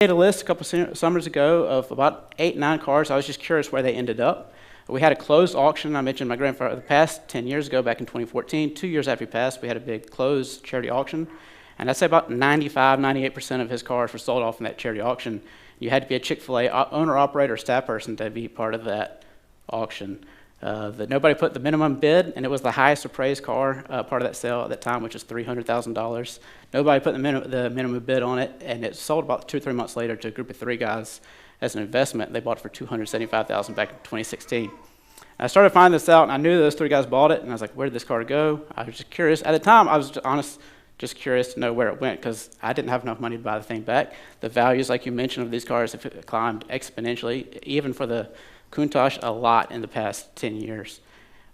Made a list a couple summers ago of about 8, 9 cars. I was just curious where they ended up. We had a closed auction. I mentioned my grandfather the past 10 years ago, back in 2014. 2 years after he passed, we had a big closed charity auction. And I'd say about 95, 98% of his cars were sold off in that charity auction. You had to be a Chick-fil-A owner, operator, or staff person to be part of that auction. Nobody put the minimum bid, and it was the highest appraised car part of that sale at that time, which was $300,000. Nobody put the minimum bid on it, and it sold about 2 or 3 months later to a group of 3 guys as an investment. They bought it for $275,000 back in 2016. And I started finding this out, and I knew those 3 guys bought it, and I was like, where did this car go? I was just curious. At the time, I was just curious to know where it went, because I didn't have enough money to buy the thing back. The values, like you mentioned, of these cars have climbed exponentially, even for the Countach, a lot in the past 10 years.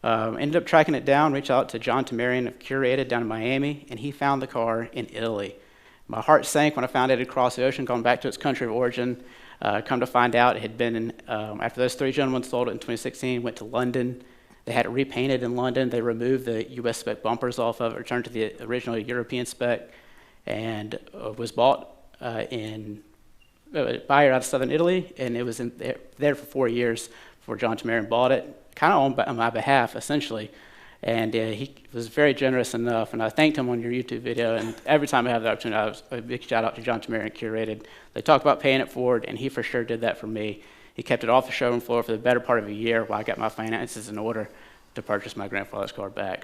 Ended up tracking it down, reached out to John Tamarian of Curated down in Miami, and he found the car in Italy. My heart sank when I found it had crossed the ocean, gone back to its country of origin. Come to find out, it had been, after those 3 gentlemen sold it in 2016, went to London. They had it repainted in London. They removed the US spec bumpers off of it, returned to the original European spec, and was bought buyer out of southern Italy, and it was there for 4 years before John Tamarian bought it, kind of on my behalf, essentially. And he was very generous enough, and I thanked him on your YouTube video, and every time I have the opportunity, a big shout out to John Tamarian Curated. They talked about paying it forward, and he for sure did that for me. He kept it off the showroom floor for the better part of a year while I got my finances in order to purchase my grandfather's car back. So